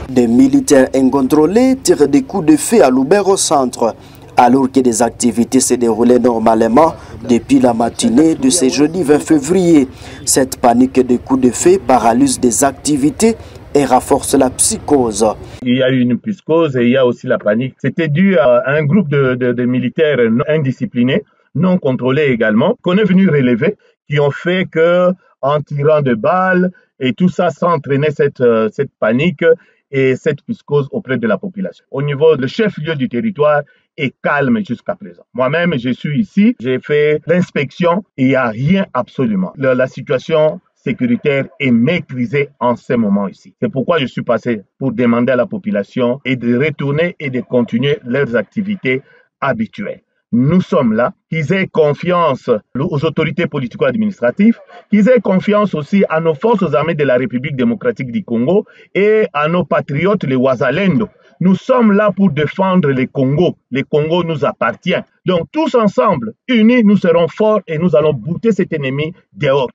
Des militaires incontrôlés tirent des coups de feu à Lubero Centre, alors que des activités se déroulaient normalement depuis la matinée de ce jeudi 20 février. Cette panique de coups de feu paralyse des activités et renforce la psychose. Il y a eu une psychose et il y a aussi la panique. C'était dû à un groupe de militaires indisciplinés, non contrôlés également, qu'on est venu relever, qui ont fait que, en tirant de balles et tout ça, ça entraînait cette panique et cette psychose auprès de la population. Au niveau du chef-lieu du territoire est calme jusqu'à présent. Moi-même, je suis ici, j'ai fait l'inspection et il n'y a rien absolument. La situation sécuritaire est maîtrisée en ce moment ici. C'est pourquoi je suis passé pour demander à la population et de retourner et de continuer leurs activités habituelles. Nous sommes là, qu'ils aient confiance aux autorités politico-administratives, qu'ils aient confiance aussi à nos forces armées de la République démocratique du Congo et à nos patriotes, les Wazalendo. Nous sommes là pour défendre les Congo. Les Congo nous appartient. Donc tous ensemble, unis, nous serons forts et nous allons bouter cet ennemi dehors.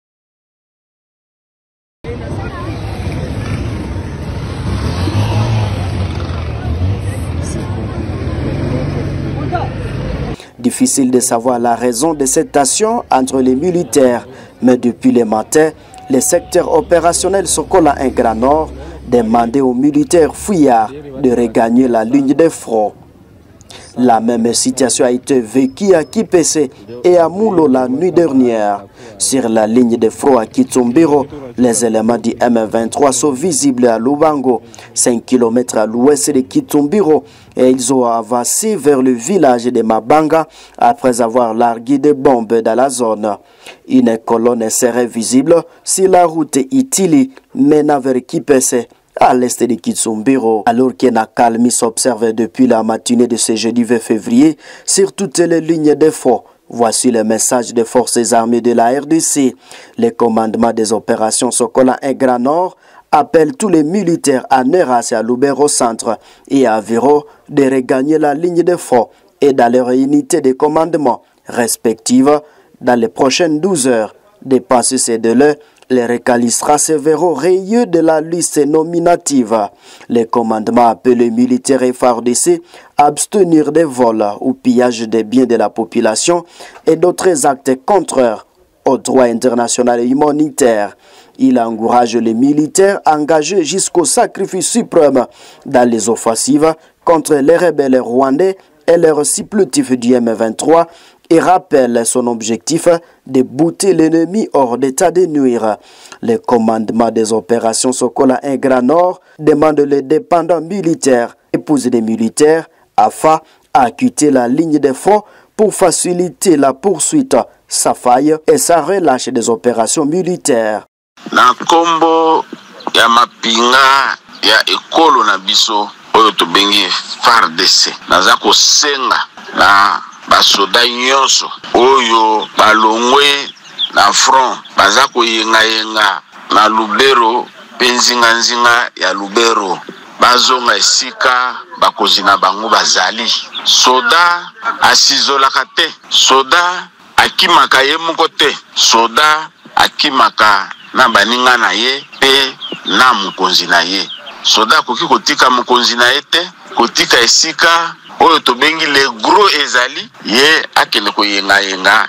Difficile de savoir la raison de cette tension entre les militaires, mais depuis le matin, le secteur opérationnel Sokola 1 Grand Nord demandait aux militaires fouillards de regagner la ligne de front. La même situation a été vécue à Kipese et à Moulo la nuit dernière. Sur la ligne de front à Kitumbiro, les éléments du M23 sont visibles à Lubango, 5 km à l'ouest de Kitumbiro, et ils ont avancé vers le village de Mabanga après avoir largué des bombes dans la zone. Une colonne serait visible sur la route Itili menant vers Kipese, à l'est de Kitsumbiro, alors qu'une accalmie s'observe depuis la matinée de ce jeudi 20 février sur toutes les lignes de front. Voici le message des forces armées de la RDC. Le commandement des opérations Sokola 1 Grand Nord appelle tous les militaires à Neras et à Lubero Centre et à Viro de regagner la ligne de front et dans leur unité de commandement respectives dans les prochaines 12 heures. Dépassé ces délais, les récalcitrants se verront rayés de la liste nominative. Le commandement appelle les militaires et FARDC à abstenir des vols ou pillages des biens de la population et d'autres actes contraires au droit international et humanitaire. Il encourage les militaires engagés jusqu'au sacrifice suprême dans les offensives contre les rebelles rwandais et leurs supplétifs du M23 et rappelle son objectif de bouter l'ennemi hors d'état de nuire. Le commandement des opérations Sokola 1 Grand Nord demande les dépendants militaires, épouses des militaires, afin à quitter la ligne de front pour faciliter la poursuite, sa faille et sa relâche des opérations militaires. Na kombo ya mapinga ya ekolo na biso oyo tobengi FARDC naza kosenga na basoda nyonso oyo balongwe na front baza koyenga na Lubero penzinga ya Lubero bazonga esika bakozi na bango bazali soda asizolaka te soda akimaka ye moko te soda akimaka na baninga na ye pe na mukonzi na ye soda koki kotika mukonzi na ye te kotika esika oyo tobengi le gros ezali ye akende koyenga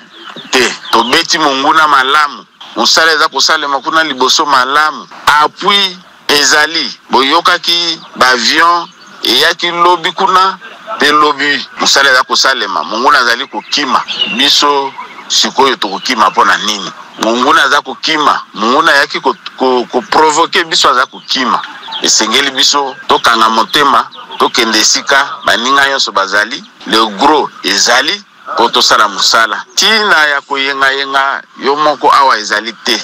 te tobeti monguna malamu musala eza kosalema kuna liboso malamu appui ezali boyokaki bavion eyaki lobi kuna pe lobi musala eza kosalema monguna azali kokima biso sikoyo tokokima mpona nini monguna aza kokima monguna yaki koprovoke biso aza kokima esengeli biso tokanga motema tokende esika baninga nyonso bazali le gros ezali po tosala musala tina ya koyenga yo moko awa ezali te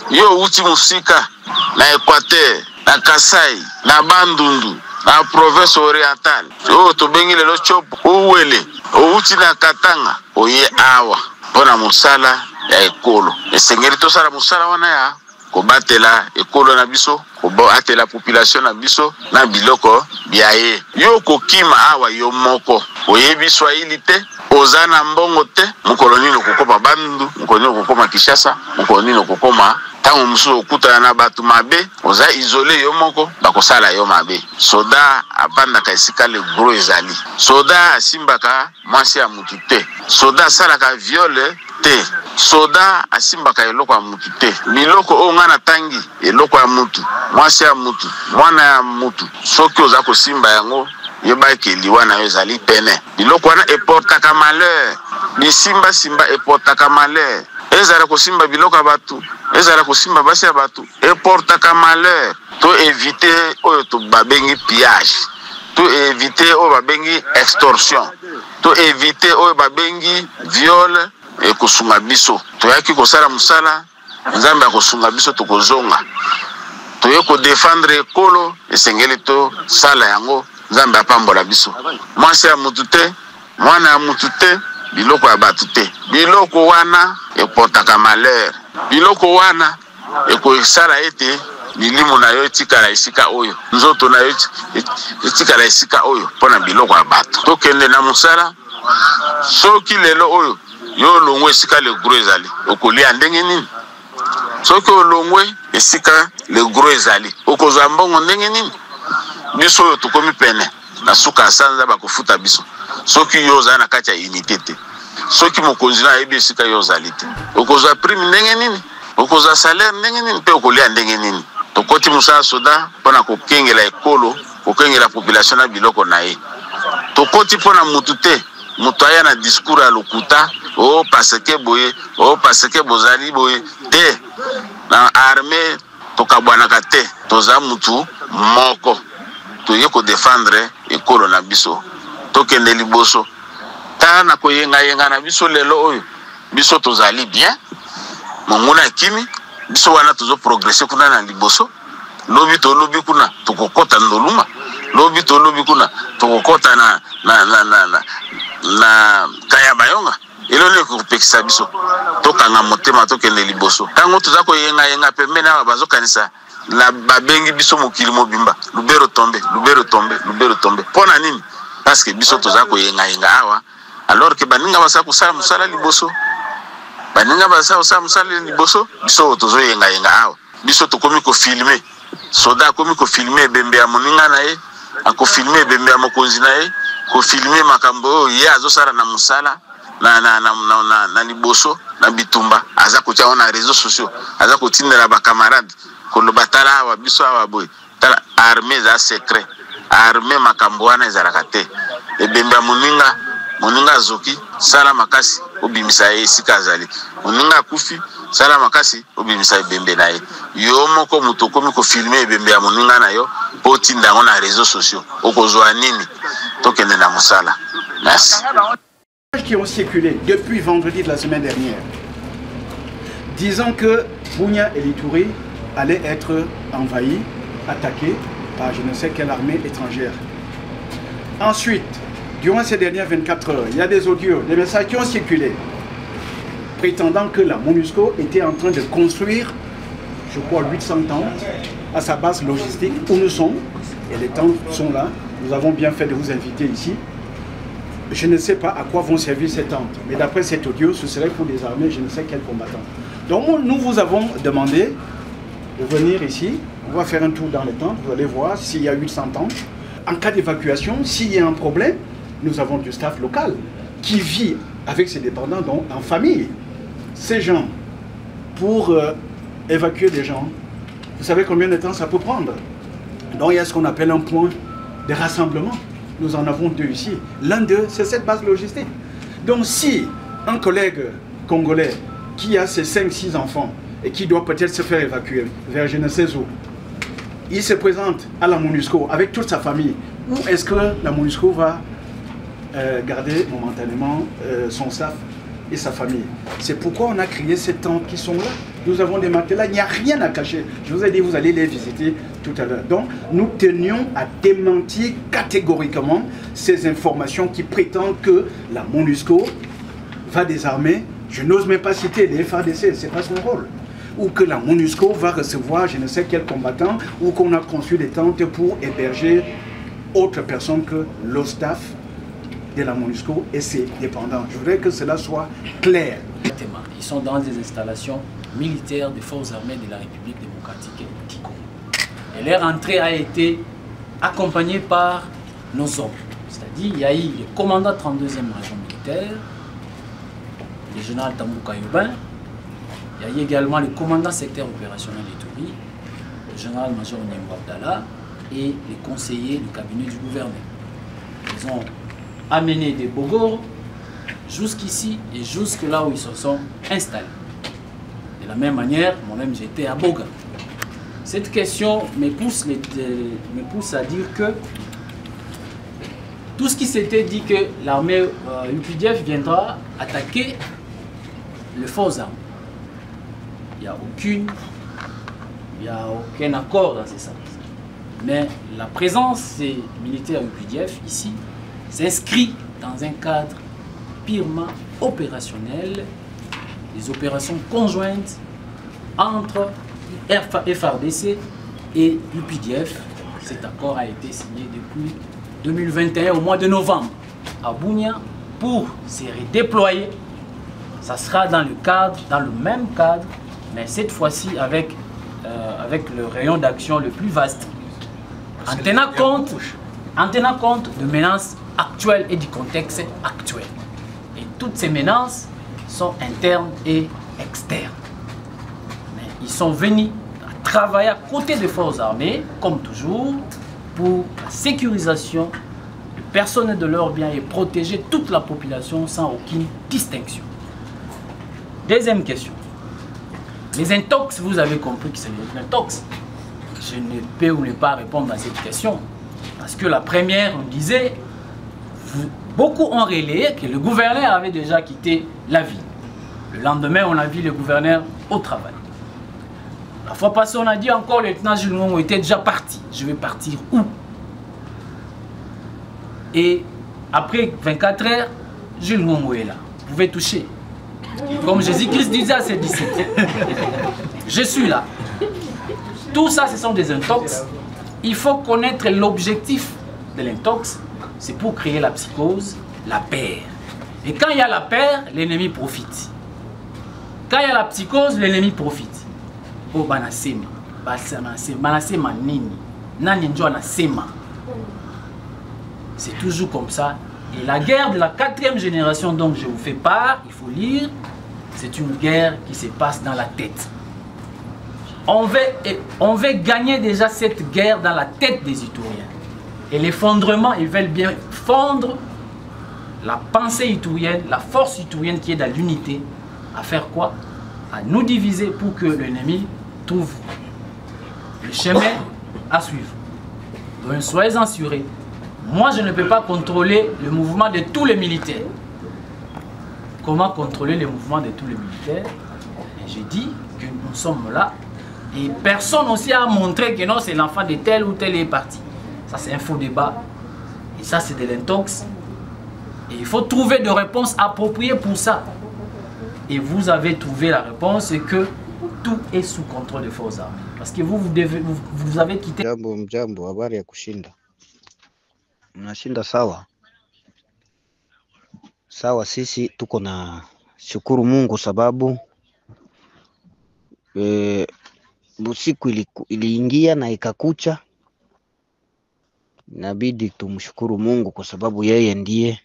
yo uti musika na Equateur na Kasai na Bandundu na province orientale yo tobengi lelo chopo uwele outi na Katanga oye awa pona musala ya ekolo esengeli tosala musala wana ya kobatela ekolo na biso kobatela population na biso na biloko biaye yo kokima awa yo moko oyebi Swahili te ozana mbongo te mokolo nini okokoma Bandundu, mokolo nini okokoma Kinshasa, mokolo nini okokoma tango musu okutana na batu mabe, oza isolé yo moko bakosala yo mabe. Soda abandaka esika le gros ezali, soda asimbaka mwasi ya mutu te, soda asalaka viole te, soda asimbaka eloko ya mutu te. Biloko oyo nga na tangi eloko ya mutu, mwasi ya mutu, mwana ya mutu, soki oza kosimba yango yeba ke liwa na yo ezali pene. Biloko wana eportaka malheur, bisimba simba eportaka malheur. Ezala kosimba biloko ya batu, ezala kosimba basi ya batu, eportaka malheur. To éviter oyo to babengi pillage, to éviter oyo babengi extorsion, to éviter oyo babengi viol e kosunga biso. To yaki kosala musala, Nzambe akosunga biso to kozonga. To yeko défendre ekolo, esengeli to sala yango, Nzambe apambola biso. Mwasi ya mutu te, mwana ya mutu te, biloko ya batu te. Biloko wana eportaka malheur. Biloko wana ekosala ete milimu na yo etikala esika oyo, nzoto na yo etikala esika oyo pona biloko ya batu. Tokende na musala, soki lelo oyo yo olongwe esika le gros ezali, okolia ndenge nini? Soki olongwe esika le gros ezali, okozwa mbongo ndenge nini? Biso oyo tokomi pene na suka asanza bakofuta biso. Soki yo oza na kati ya unité te, soki mokonzi na yebi esika yo ozali te, okozwa prime ndenge nini? Okozwa salaire ndenge nini? Pe okolia ndenge nini? Tokoti musala soda pona kokengela ekolo, kokengela population na biloko na ye. Tokoti pona mutu te, mutu aya na discours ya lokuta, oh parce que boye, oh parce que bozali boye te. Na armée tokabwanaka te, toza mutu moko. Toye ko défendre ekolo na biso. Tokende liboso. Ta na koyenga na biso lelo oyo. Biso tozali bien. Monguna kimi, biso wana tozo progresser kuna na liboso. Lobi to lobi kuna tokokota ndoluma. Lobi to lobi kuna tokokota na kaya bayonga. Elone ko pekisa biso. Tokanga motema tokende liboso. Tango toza koyenga pembe na bazokanisa la babengi biso mokili mobimba. Lubero tombe, lubero tombe, lubero tombe. Pona nini? Parce que biso toza koyenga awa. Alors que baninga basa kusala musala liboso. Baninga basa kusala musala liboso, biso tozo yenga awa. Biso tokomi ko filmer. Soda komi ko filmer bembe ya moninga na ye, ako filmer bembe ya mokonzi na ye, ko filmer makambo ye azosala na musala na liboso na bitumba, aza kotia na réseaux sociaux, aza kotindela ba camarades ko lo batala awa biso awa boy. Tala armée za secret. Armée makambo wana ezalaka te. Ebembe ya moninga zoki sala makasi obimisa esika azali. Moninga kufi sala makasi obimisa ebembe na ye. Yo moko mutu komi ko filmer ebembe ya moninga na yo po tinda ngo na réseaux sociaux. Okozwa nini? Tokende na musala. Merci. Qui ont circulé depuis vendredi de la semaine dernière, disant que Bunia et Lituri allaient être envahis, attaqués par je ne sais quelle armée étrangère. Ensuite, durant ces dernières 24 heures, il y a des audios, des messages qui ont circulé, prétendant que la MONUSCO était en train de construire, je crois, 800 tentes à sa base logistique où nous sommes, et les tentes sont là. Nous avons bien fait de vous inviter ici. Je ne sais pas à quoi vont servir ces tentes, mais d'après cet audio, ce serait pour désarmer je ne sais quel combattant. Donc nous vous avons demandé de venir ici, on va faire un tour dans les tentes, vous allez voir s'il y a 800 tentes. En cas d'évacuation, s'il y a un problème, nous avons du staff local qui vit avec ses dépendants, donc en famille. Ces gens, pour évacuer des gens, vous savez combien de temps ça peut prendre? Donc il y a ce qu'on appelle un point de rassemblement. Nous en avons deux ici. L'un d'eux, c'est cette base logistique. Donc si un collègue congolais qui a ses 5-6 enfants et qui doit peut-être se faire évacuer vers je ne sais où, il se présente à la MONUSCO avec toute sa famille, où est-ce que la MONUSCO va garder momentanément son staff et sa famille? C'est pourquoi on a créé ces tentes qui sont là. Nous avons des matelas, il n'y a rien à cacher. Je vous ai dit, vous allez les visiter tout à l'heure. Donc, nous tenions à démentir catégoriquement ces informations qui prétendent que la MONUSCO va désarmer. Je n'ose même pas citer les FARDC, ce n'est pas son rôle. Ou que la MONUSCO va recevoir je ne sais quel combattant, ou qu'on a conçu des tentes pour héberger autre personne que le staff de la MONUSCO et ses dépendants. Je voudrais que cela soit clair. Ils sont dans des installations militaires des forces armées de la République démocratique du Congo. Et leur entrée a été accompagnée par nos hommes. C'est-à-dire, il y a eu le commandant 32e région militaire, le général Tambouka Yobin, il y a eu également le commandant secteur opérationnel d'Ituri, le général-major Niembo Abdallah et les conseillers du cabinet du gouverneur. Ils ont amené des Bogoro jusqu'ici et jusque là où ils se sont installés. De la même manière, moi-même j'étais à Boga. Cette question me pousse à dire que tout ce qui s'était dit que l'armée UPDF viendra attaquer les forces armées. Il n'y a aucun accord dans ce sens. Mais la présence des militaires UPDF ici s'inscrit dans un cadre purement opérationnel, des opérations conjointes entre FARDC et UPDF. Cet accord a été signé depuis 2021 au mois de novembre à Bunia pour se redéployer. Ça sera dans le même cadre, mais cette fois-ci avec le rayon d'action le plus vaste. En tenant compte de menaces actuelles et du contexte actuel. Et toutes ces menaces sont internes et externes. Mais ils sont venus travailler à côté des forces armées, comme toujours, pour la sécurisation des personnes et de leurs biens et protéger toute la population sans aucune distinction. Deuxième question. Les intox, vous avez compris que c'est les intox. Je ne peux ou ne pas répondre à cette question. Parce que la première, on disait, beaucoup ont relayé que le gouverneur avait déjà quitté la ville. Le lendemain, on a vu le gouverneur au travail. La fois passée, on a dit encore, le lieutenant Jules Ngongo était déjà parti. Je vais partir où? Et après 24 heures, Jules Ngongo est là. Vous pouvez toucher. Comme Jésus-Christ disait à ses disciples. Je suis là. Tout ça, ce sont des intox. Il faut connaître l'objectif de l'intox. C'est pour créer la psychose, la peur. Et quand il y a la peur, l'ennemi profite. Quand il y a la psychose, l'ennemi profite. Oh, banasema. Banasema nini. Nani njo anasema. C'est toujours comme ça. Et la guerre de la 4e génération dont je vous fais part, il faut lire, c'est une guerre qui se passe dans la tête. On veut gagner déjà cette guerre dans la tête des Ituriens. Et l'effondrement, ils veulent bien fondre la pensée iturienne, la force iturienne qui est dans l'unité, à faire quoi? À nous diviser pour que l'ennemi trouve le chemin à suivre. Donc soyez assurés. Moi, je ne peux pas contrôler le mouvement de tous les militaires. Comment contrôler le mouvement de tous les militaires? Et j'ai dit que nous sommes là. Et personne aussi a montré que non, c'est l'enfant de tel ou tel est parti. Ça, c'est un faux débat. Et ça, c'est de l'intox. Et il faut trouver des réponses appropriées pour ça. Et vous avez trouvé la réponse, c'est que tout est sous contrôle des forces armées. Parce que vous avez quitté... Mjambo, habari ya kushinda. Mnashinda sawa. Sawa, sisi tuko na shukuru Mungu sababu usiku iliingia na ikakucha. Inabidi tumshukuru Mungu kwa sababu yeye ndiye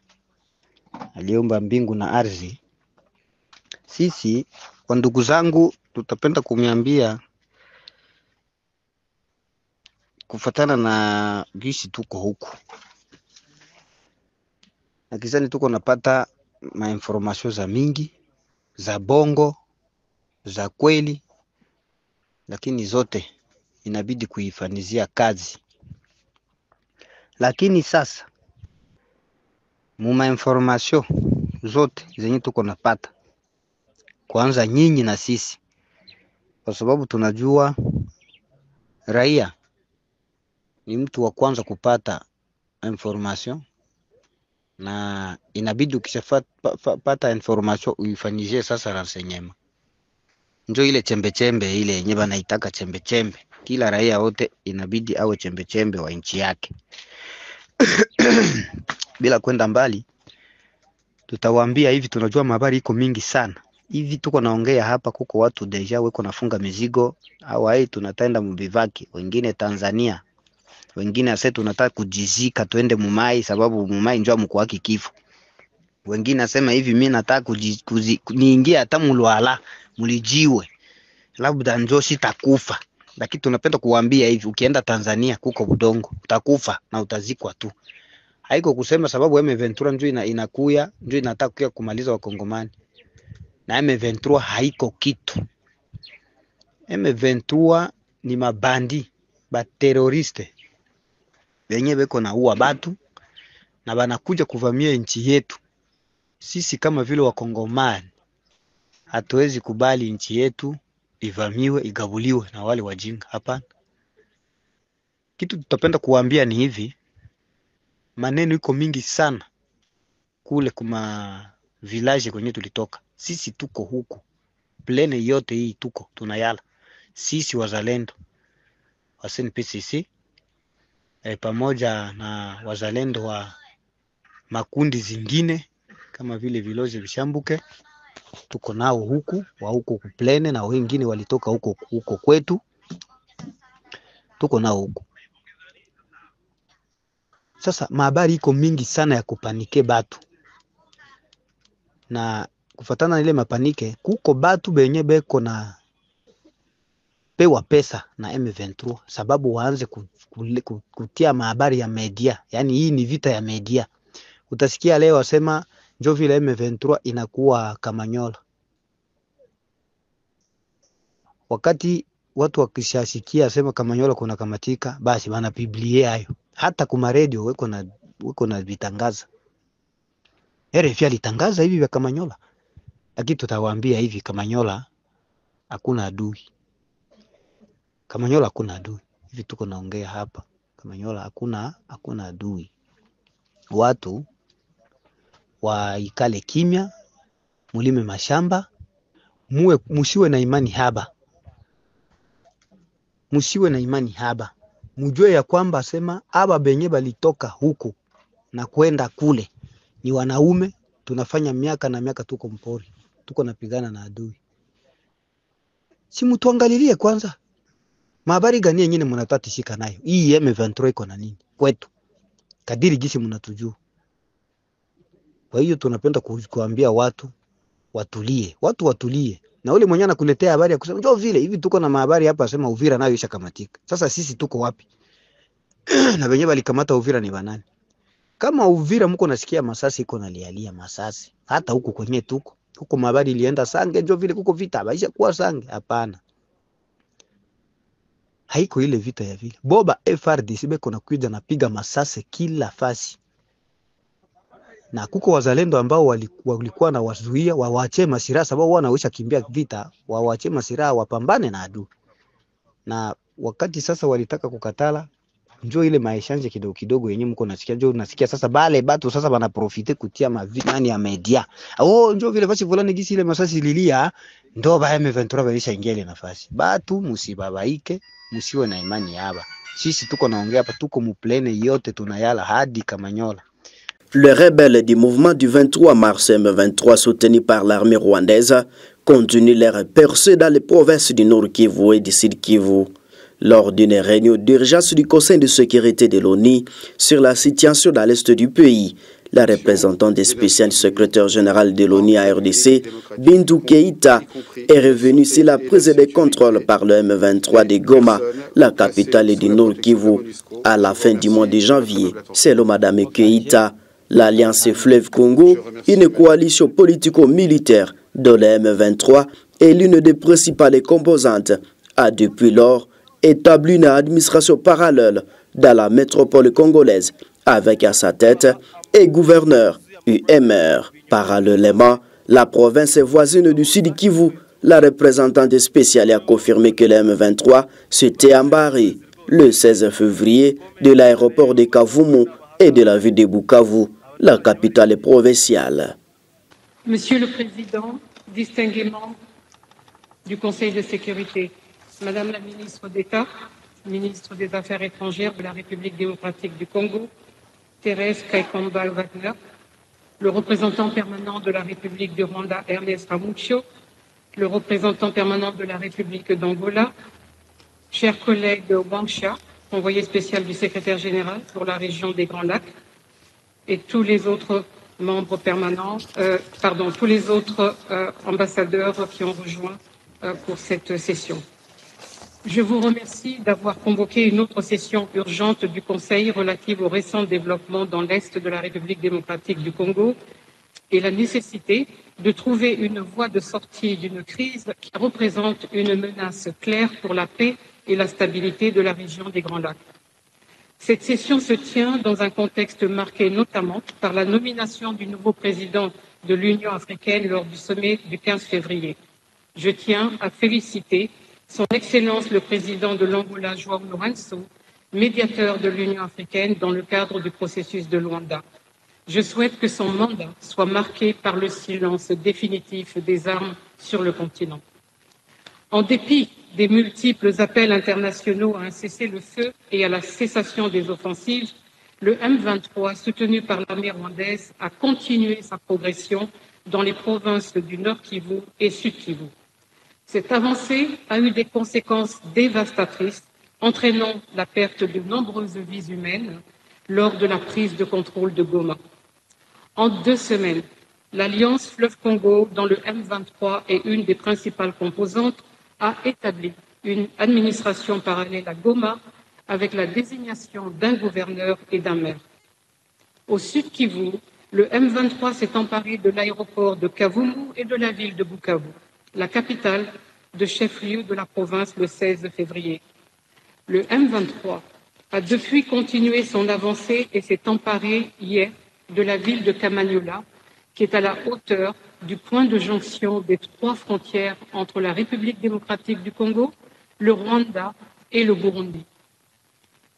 aliumba mbingu na ardhi. Sisi kwa ndugu zangu tutapenda kumiambia kufatana na gisi tuko huku. Na kizani tuko napata mainformasyon za mingi, za bongo, za kweli, lakini zote inabidi kuifanizia kazi. Lakini sasa muma informasyon zote zenye tuko napata, kwanza nyinyi na sisi, kwa sababu tunajua raia ni mtu wa kwanza kupata information, na inabidi ukishapata information uifanyije sasa renseignement. Njo ile chembe chembe ile yenye banaitaka chembe chembe. Kila raia wote inabidi awe chembe chembe wa nchi yake. Bila kwenda mbali, tutawaambia hivi, tunajua habari iko mingi sana. Hivi tuko naongea hapa, kuko watu deja weko nafunga mizigo au hai tunataenda mbivaki, wengine Tanzania, wengine ase tunataka kujizika tuende Mumai sababu Mumai njoo mkoaki kifo. Wengine asema hivi mimi nataka niingie hata Mulwala mulijiwe, labda njoo sitakufa. Lakini tunapenda kuambia hivi, ukienda Tanzania kuko budongo, utakufa na utazikwa tu. Haiko kusema sababu M23 njoo inakuya, njoo inataka kuja kumaliza wakongomani. Na M23 haiko kitu. M23 ni mabandi, ba teroriste. Wenye beko na uwa batu na banakuja kuvamia nchi yetu. Sisi kama vile wakongomani hatuwezi kubali nchi yetu ivamiwe, igabuliwe na wale wajinga, hapana. Kitu tutapenda kuambia ni hivi, maneno iko mingi sana kule kuma village kwenye tulitoka. Sisi tuko huku, plene yote hii tuko tunayala. Sisi wazalendo wa SNPCC pamoja na wazalendo wa makundi zingine kama vile Vilozi Vishambuke, tuko nao huku, wa huko kuplene, na wengine walitoka huko kwetu, tuko nao huku. Sasa habari iko mingi sana ya kupanike batu, na kufatana na ile mapanike kuko batu benye beko na pewa pesa na M23 sababu waanze kutia habari ya media. Yani hii ni vita ya media. Utasikia leo wasema njoo vile M23 inakuwa Kamanyola, wakati watu wakishasikia sema Kamanyola kuna kamatika, basi bana biblia hayo. Hata kuma radio weko na vitangaza. RFI alitangaza hivi vya Kamanyola. Lakini tutawaambia hivi, Kamanyola hakuna adui. Kamanyola hakuna adui. Hivi tuko naongea hapa, Kamanyola hakuna adui. Watu waikale kimya, mulime mashamba, musiwe na imani haba. Musiwe na imani haba. Mujue ya kwamba sema aba benye balitoka huku na kwenda kule ni wanaume. Tunafanya miaka na miaka tuko mpori, tuko napigana na adui. Si mtuangalilie kwanza habari gani nyingine mnatatishika nayo. Hii M23 iko na nini kwetu kadiri gisi mnatujua. Kwa hiyo tunapenda kuambia watu watulie. Na ule mwenye anakuletea habari ya kusema njoo vile hivi tuko na habari hapa asema Uvira nayo ishakamatika. Sasa sisi tuko wapi? Na wenyewe walikamata Uvira ni banani? Kama Uvira mko nasikia masasi iko nalialia masasi, hata huko kwenye tuko huko habari ilienda Sange njoo vile kuko vita baisha kuwa Sange, hapana. Haiko ile vita ya vile. Boba FRDC beko na kuja na piga masase kila fasi. Na kuko wazalendo ambao walikuwa na wazuia waache masiraha sababu wanawisha kimbia vita, waache masiraha wapambane na adui. Na wakati sasa walitaka kukatala, njoo ile maishanje kidogo yenyewe mko nasikia, njoo nasikia sasa bale batu sasa bana profite kutia mavitani ya media. Njoo vile basi fulani gisi ile masasi lilia, ndo ba M23 baisha ingia ile nafasi. Batu musibabaike, musiwe na imani haba. Sisi tuko naongea hapa, tuko muplene yote tunayala hadi Kamanyola. Les rebelles du mouvement du 23 mars M23 soutenus par l'armée rwandaise continuent leur percée dans les provinces du Nord Kivu et du Sud Kivu. Lors d'une réunion d'urgence du Conseil de sécurité de l'ONU sur la situation dans l'est du pays, la représentante des spécial secrétaire général de l'ONU à RDC, Bintou Keïta, est revenue sur la prise de contrôle par le M23 de Goma, la capitale du Nord Kivu, à la fin du mois de janvier. Selon Madame Keïta, l'Alliance Fleuve Congo, une coalition politico-militaire de la M23 est l'une des principales composantes, a depuis lors établi une administration parallèle dans la métropole congolaise avec à sa tête un gouverneur UMR. Parallèlement, la province voisine du Sud Kivu, la représentante spéciale a confirmé que le M23 s'était embarré le 16 février de l'aéroport de Kavumu et de la ville de Bukavu, la capitale provinciale. Monsieur le Président, distingués membres du Conseil de sécurité, Madame la ministre d'État, ministre des Affaires étrangères de la République démocratique du Congo, Thérèse Kaikomba Wagner, le représentant permanent de la République du Rwanda, Ernest Ramucho, le représentant permanent de la République d'Angola, chers collègues Wangsha, envoyé spécial du secrétaire général pour la région des Grands Lacs, et tous les autres membres permanents, tous les autres ambassadeurs qui ont rejoint pour cette session. Je vous remercie d'avoir convoqué une autre session urgente du Conseil relative aux récents développements dans l'Est de la République démocratique du Congo et la nécessité de trouver une voie de sortie d'une crise qui représente une menace claire pour la paix et la stabilité de la région des Grands Lacs. Cette session se tient dans un contexte marqué notamment par la nomination du nouveau président de l'Union africaine lors du sommet du 15 février. Je tiens à féliciter Son Excellence le président de l'Angola, João Lourenço, médiateur de l'Union africaine dans le cadre du processus de Luanda. Je souhaite que son mandat soit marqué par le silence définitif des armes sur le continent. En dépit des multiples appels internationaux à un cessez-le-feu et à la cessation des offensives, le M23, soutenu par l'armée rwandaise, a continué sa progression dans les provinces du Nord Kivu et Sud Kivu. Cette avancée a eu des conséquences dévastatrices, entraînant la perte de nombreuses vies humaines lors de la prise de contrôle de Goma. En 2 semaines, l'Alliance Fleuve Congo, dont le M23 est une des principales composantes, a établi une administration parallèle à Goma avec la désignation d'un gouverneur et d'un maire. Au Sud Kivu, le M23 s'est emparé de l'aéroport de Kavumu et de la ville de Bukavu, la capitale de chef-lieu de la province le 16 février. Le M23 a depuis continué son avancée et s'est emparé hier de la ville de Kamanyola, qui est à la hauteur du point de jonction des 3 frontières entre la République démocratique du Congo, le Rwanda et le Burundi.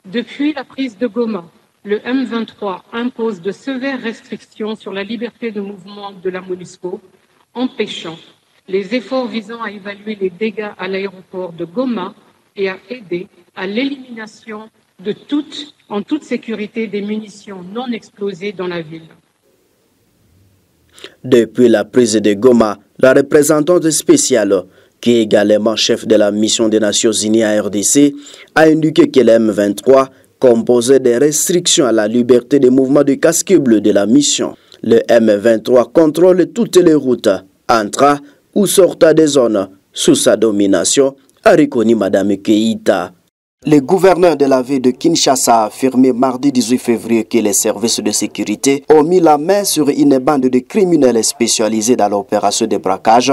Depuis la prise de Goma, le M23 impose de sévères restrictions sur la liberté de mouvement de la MONUSCO, empêchant les efforts visant à évaluer les dégâts à l'aéroport de Goma et à aider à l'élimination en toute sécurité des munitions non explosées dans la ville. Depuis la prise de Goma, la représentante spéciale, qui est également chef de la mission des Nations Unies à RDC, a indiqué que le M23 composait des restrictions à la liberté de mouvement du casque bleu de la mission. Le M23 contrôle toutes les routes, entrant ou sortant des zones sous sa domination, a reconnu Mme Keïta. Le gouverneur de la ville de Kinshasa a affirmé mardi 18 février que les services de sécurité ont mis la main sur une bande de criminels spécialisés dans l'opération de braquage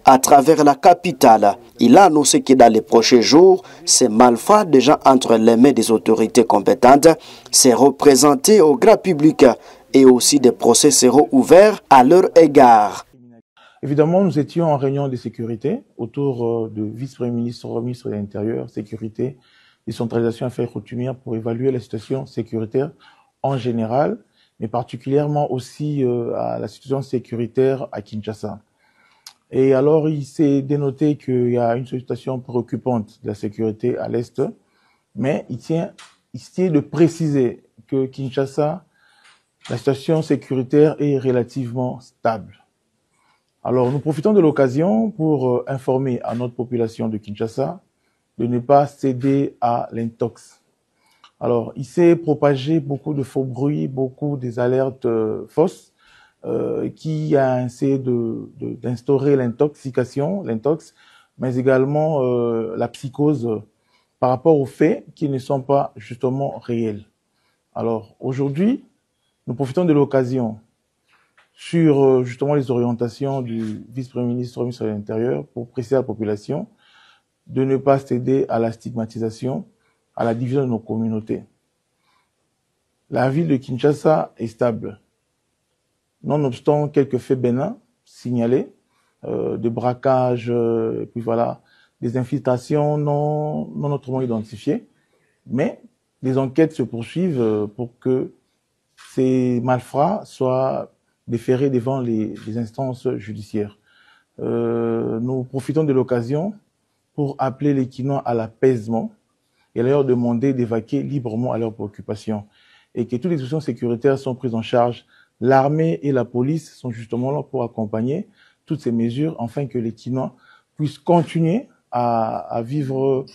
à travers la capitale. Il a annoncé que dans les prochains jours, ces malfrats déjà entre les mains des autorités compétentes seront présentés au grand public et aussi des procès seront ouverts à leur égard. Évidemment, nous étions en réunion de sécurité autour de vice-premier ministre, ministre de l'Intérieur, sécurité, décentralisation et affaires coutumières pour évaluer la situation sécuritaire en général, mais particulièrement aussi à la situation sécuritaire à Kinshasa. Et alors, il s'est dénoté qu'il y a une situation préoccupante de la sécurité à l'Est, mais il tient de préciser que Kinshasa, la situation sécuritaire est relativement stable. Alors, nous profitons de l'occasion pour informer à notre population de Kinshasa de ne pas céder à l'intox. Alors, il s'est propagé beaucoup de faux bruits, beaucoup des alertes fausses qui a essayé d'instaurer l'intox, mais également la psychose par rapport aux faits qui ne sont pas justement réels. Alors, aujourd'hui, nous profitons de l'occasion sur justement les orientations du vice-premier ministre, ministre de l'Intérieur, pour préciser à la population de ne pas céder à la stigmatisation, à la division de nos communautés. La ville de Kinshasa est stable. Nonobstant quelques faits bénins signalés, de braquage, et puis voilà, des infiltrations non autrement identifiées, mais des enquêtes se poursuivent pour que ces malfrats soient déférés devant les instances judiciaires. Nous profitons de l'occasion pour appeler les Kinois à l'apaisement et leur demander d'évacuer librement à leurs préoccupations et que toutes les questions sécuritaires sont prises en charge L'armée et la police sont justement là pour accompagner toutes ces mesures afin que les Kinois puissent continuer à vivre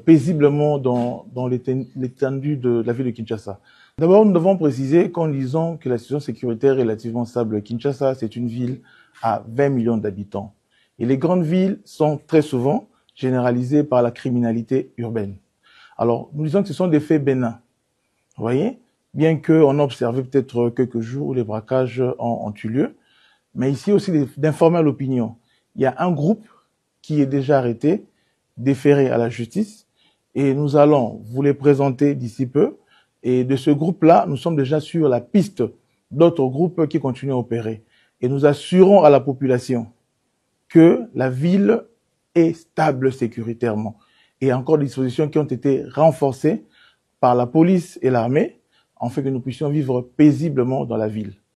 paisiblement dans l'étendue de la ville de Kinshasa. D'abord, nous devons préciser qu'en disant que la situation sécuritaire est relativement stable, Kinshasa, c'est une ville à 20 millions d'habitants. Et les grandes villes sont très souvent généralisées par la criminalité urbaine. Alors, nous disons que ce sont des faits bénins. Vous voyez? Bien qu'on a observé peut-être quelques jours où les braquages ont eu lieu. Mais ici aussi, d'informer à l'opinion. Il y a un groupe qui est déjà arrêté, déféré à la justice. Et nous allons vous les présenter d'ici peu. Et de ce groupe-là, nous sommes déjà sur la piste d'autres groupes qui continuent à opérer. Et nous assurons à la population que la ville est stable sécuritairement. Et il y a encore des dispositions qui ont été renforcées par la police et l'armée, afin que nous puissions vivre paisiblement dans la ville.